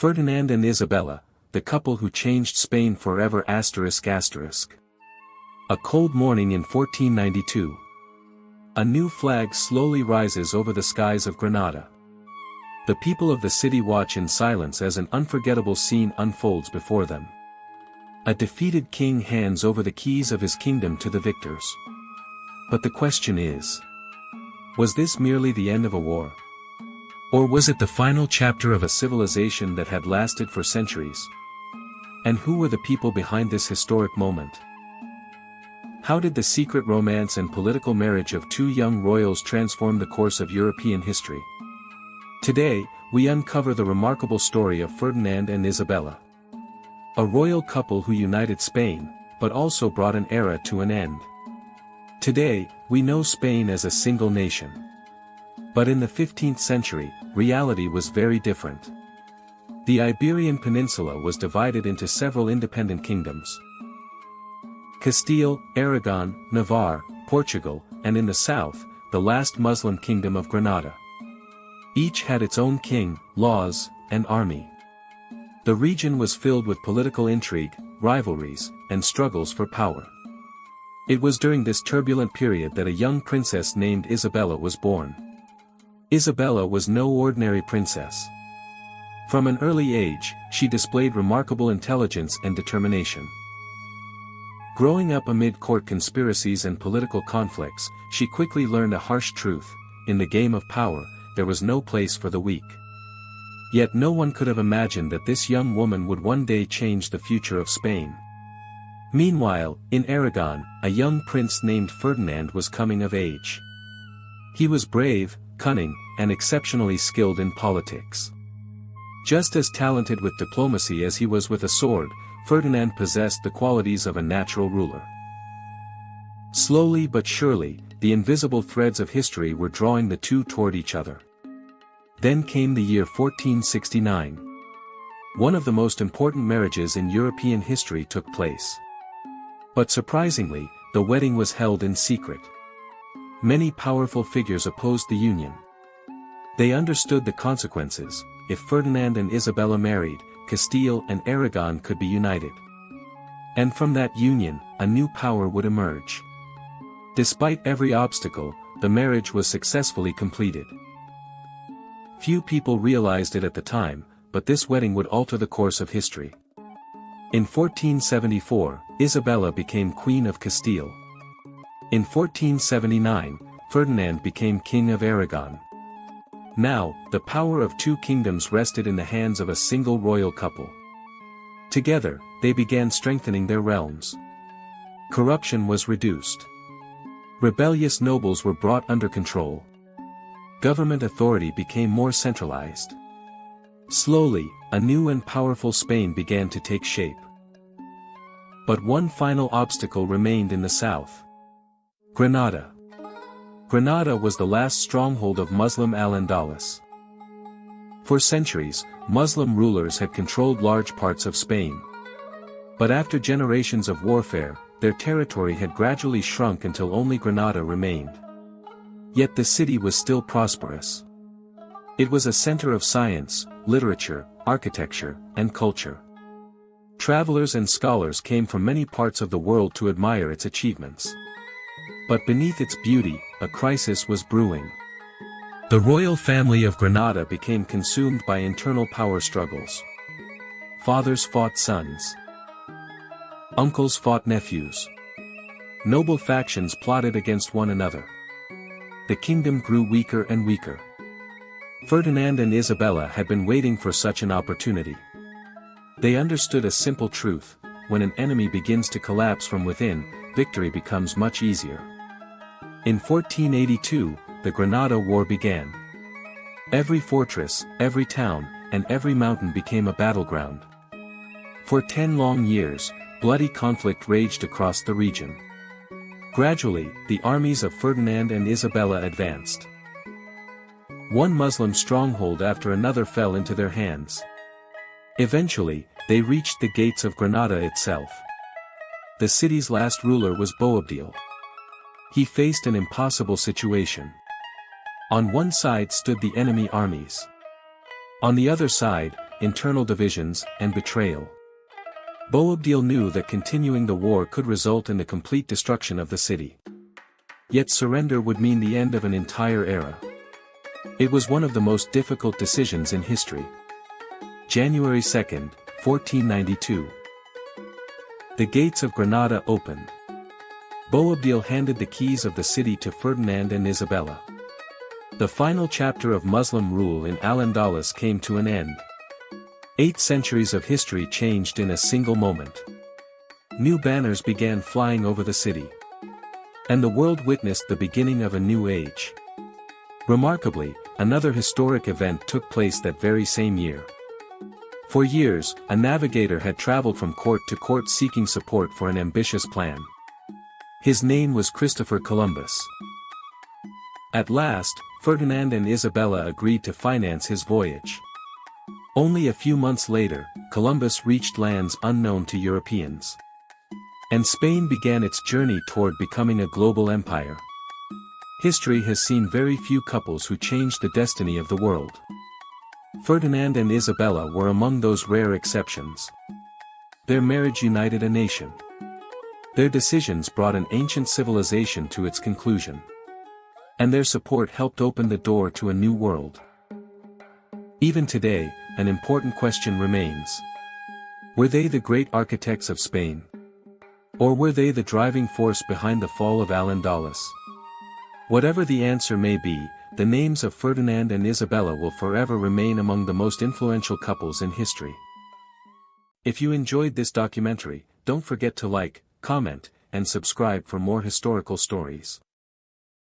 Ferdinand and Isabella, the couple who changed Spain forever. ****. A cold morning in 1492. A new flag slowly rises over the skies of Granada. The people of the city watch in silence as an unforgettable scene unfolds before them. A defeated king hands over the keys of his kingdom to the victors. But the question is, was this merely the end of a war? Or was it the final chapter of a civilization that had lasted for centuries? And who were the people behind this historic moment? How did the secret romance and political marriage of two young royals transform the course of European history? Today, we uncover the remarkable story of Ferdinand and Isabella. A royal couple who united Spain, but also brought an era to an end. Today, we know Spain as a single nation. But in the 15th century, reality was very different. The Iberian Peninsula was divided into several independent kingdoms. Castile, Aragon, Navarre, Portugal, and in the south, the last Muslim kingdom of Granada. Each had its own king, laws, and army. The region was filled with political intrigue, rivalries, and struggles for power. It was during this turbulent period that a young princess named Isabella was born. Isabella was no ordinary princess. From an early age, she displayed remarkable intelligence and determination. Growing up amid court conspiracies and political conflicts, she quickly learned a harsh truth: in the game of power, there was no place for the weak. Yet no one could have imagined that this young woman would one day change the future of Spain. Meanwhile, in Aragon, a young prince named Ferdinand was coming of age. He was brave, cunning, and exceptionally skilled in politics. Just as talented with diplomacy as he was with a sword, Ferdinand possessed the qualities of a natural ruler. Slowly but surely, the invisible threads of history were drawing the two toward each other. Then came the year 1469. One of the most important marriages in European history took place. But surprisingly, the wedding was held in secret. Many powerful figures opposed the union. They understood the consequences: if Ferdinand and Isabella married, Castile and Aragon could be united. And from that union, a new power would emerge. Despite every obstacle, the marriage was successfully completed. Few people realized it at the time, but this wedding would alter the course of history. In 1474, Isabella became Queen of Castile. In 1479, Ferdinand became King of Aragon. Now, the power of two kingdoms rested in the hands of a single royal couple. Together, they began strengthening their realms. Corruption was reduced. Rebellious nobles were brought under control. Government authority became more centralized. Slowly, a new and powerful Spain began to take shape. But one final obstacle remained in the south. Granada. Granada was the last stronghold of Muslim Al-Andalus. For centuries, Muslim rulers had controlled large parts of Spain. But after generations of warfare, their territory had gradually shrunk until only Granada remained. Yet the city was still prosperous. It was a center of science, literature, architecture, and culture. Travelers and scholars came from many parts of the world to admire its achievements. But beneath its beauty, a crisis was brewing. The royal family of Granada became consumed by internal power struggles. Fathers fought sons. Uncles fought nephews. Noble factions plotted against one another. The kingdom grew weaker and weaker. Ferdinand and Isabella had been waiting for such an opportunity. They understood a simple truth: when an enemy begins to collapse from within, victory becomes much easier. In 1482, the Granada War began. Every fortress, every town, and every mountain became a battleground. For 10 long years, bloody conflict raged across the region. Gradually, the armies of Ferdinand and Isabella advanced. One Muslim stronghold after another fell into their hands. Eventually, they reached the gates of Granada itself. The city's last ruler was Boabdil. He faced an impossible situation. On one side stood the enemy armies. On the other side, internal divisions, and betrayal. Boabdil knew that continuing the war could result in the complete destruction of the city. Yet surrender would mean the end of an entire era. It was one of the most difficult decisions in history. January 2, 1492. The gates of Granada opened. Boabdil handed the keys of the city to Ferdinand and Isabella. The final chapter of Muslim rule in Al-Andalus came to an end. 8 centuries of history changed in a single moment. New banners began flying over the city. And the world witnessed the beginning of a new age. Remarkably, another historic event took place that very same year. For years, a navigator had traveled from court to court seeking support for an ambitious plan. His name was Christopher Columbus. At last, Ferdinand and Isabella agreed to finance his voyage. Only a few months later, Columbus reached lands unknown to Europeans. And Spain began its journey toward becoming a global empire. History has seen very few couples who changed the destiny of the world. Ferdinand and Isabella were among those rare exceptions. Their marriage united a nation. Their decisions brought an ancient civilization to its conclusion. And their support helped open the door to a new world. Even today, an important question remains. Were they the great architects of Spain? Or were they the driving force behind the fall of Al-Andalus? Whatever the answer may be, the names of Ferdinand and Isabella will forever remain among the most influential couples in history. If you enjoyed this documentary, don't forget to like, comment, and subscribe for more historical stories.